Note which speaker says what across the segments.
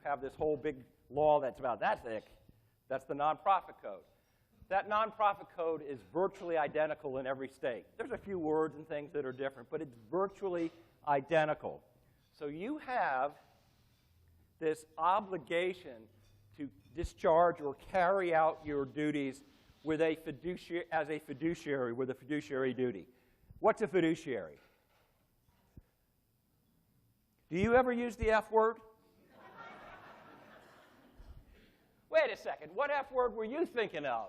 Speaker 1: have this whole big law that's about that thick. That's the nonprofit code. That nonprofit code is virtually identical in every state. There's a few words and things that are different, but it's virtually identical. So you have this obligation to discharge or carry out your duties with a as a fiduciary, with a fiduciary duty. What's a fiduciary? Do you ever use the F word? Wait a second. What F word were you thinking of?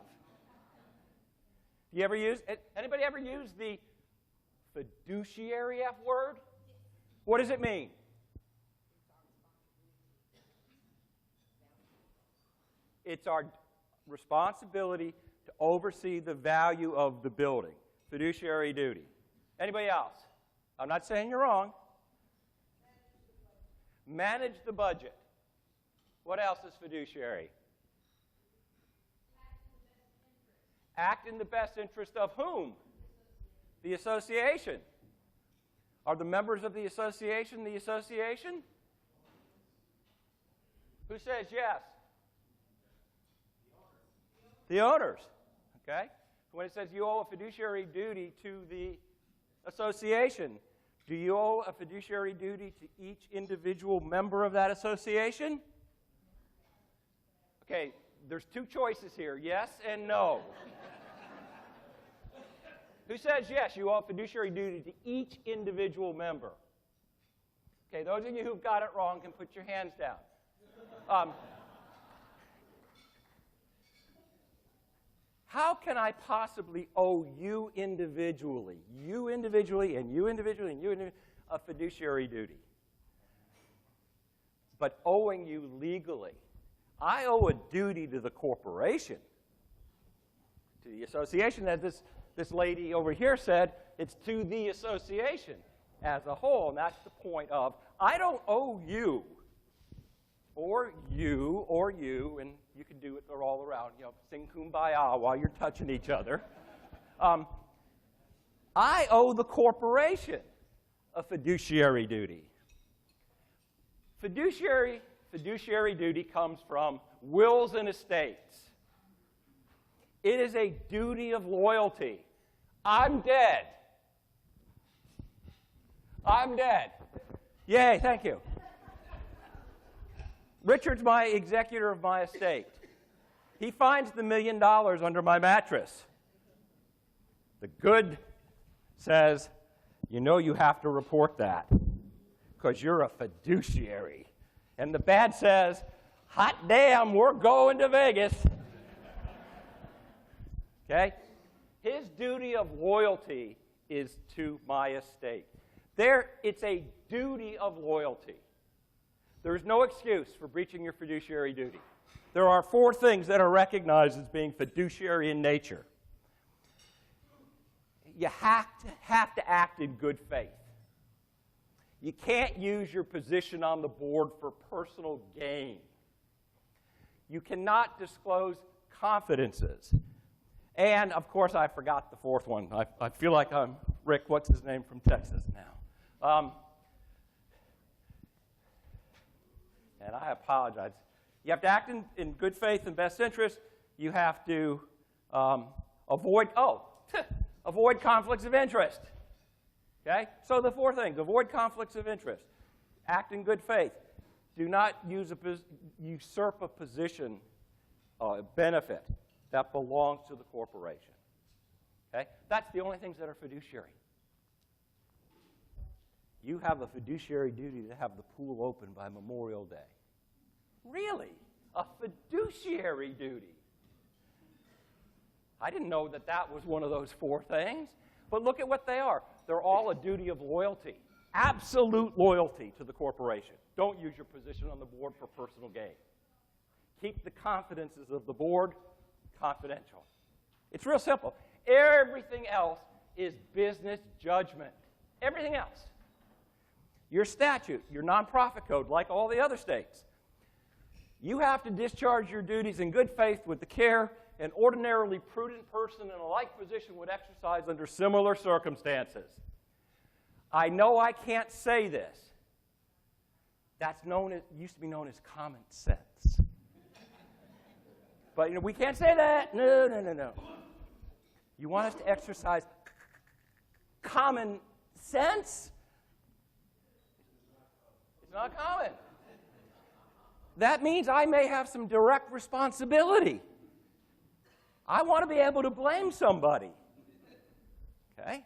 Speaker 1: You ever use, anybody ever use the fiduciary F word? What does it mean? It's our responsibility to oversee the value of the building. Fiduciary duty. Anybody else? I'm not saying you're wrong. Manage the budget. What else is fiduciary? Act in the best interest of whom? The association. Are the members of the association the association? Who says yes? The owners. Okay? When it says you owe a fiduciary duty to the association, do you owe a fiduciary duty to each individual member of that association? Okay, there's two choices here, yes and no. Who says yes, you owe a fiduciary duty to each individual member? Okay, those of you who've got it wrong can put your hands down. How can I possibly owe you individually, and you individually, and you individually, a fiduciary duty? But owing you legally, I owe a duty to the corporation, to the association, as this lady over here said, it's to the association as a whole, and that's the point of, I don't owe you, or you, and you can do it all around, sing kumbaya while you're touching each other. I owe the corporation a fiduciary duty. Fiduciary duty comes from wills and estates. It is a duty of loyalty. I'm dead. I'm dead. Yay, thank you. Richard's my executor of my estate. He finds the $1 million under my mattress. The good says, you have to report that because you're a fiduciary. And the bad says, hot damn, we're going to Vegas. Okay? His duty of loyalty is to my estate. It's a duty of loyalty. There is no excuse for breaching your fiduciary duty. There are 4 things that are recognized as being fiduciary in nature. You have to act in good faith. You can't use your position on the board for personal gain. You cannot disclose confidences. And, of course, I forgot the 4th one. I feel like I'm Rick, what's his name, from Texas now. And I apologize. You have to act in good faith and best interest. You have to avoid conflicts of interest. Okay? So the 4 things: avoid conflicts of interest, act in good faith, do not usurp a position, a benefit that belongs to the corporation. Okay? That's the only things that are fiduciary. You have a fiduciary duty to have the pool open by Memorial Day. Really? A fiduciary duty? I didn't know that was one of those 4 things. But look at what they are. They're all a duty of loyalty. Absolute loyalty to the corporation. Don't use your position on the board for personal gain. Keep the confidences of the board confidential. It's real simple. Everything else is business judgment. Everything else. Your statute, your nonprofit code, like all the other states. You have to discharge your duties in good faith with the care an ordinarily prudent person in a like position would exercise under similar circumstances. I know I can't say this. That's used to be known as common sense. But we can't say that. No, no, no, no. You want us to exercise common sense? It's not common. That means I may have some direct responsibility. I want to be able to blame somebody. Okay?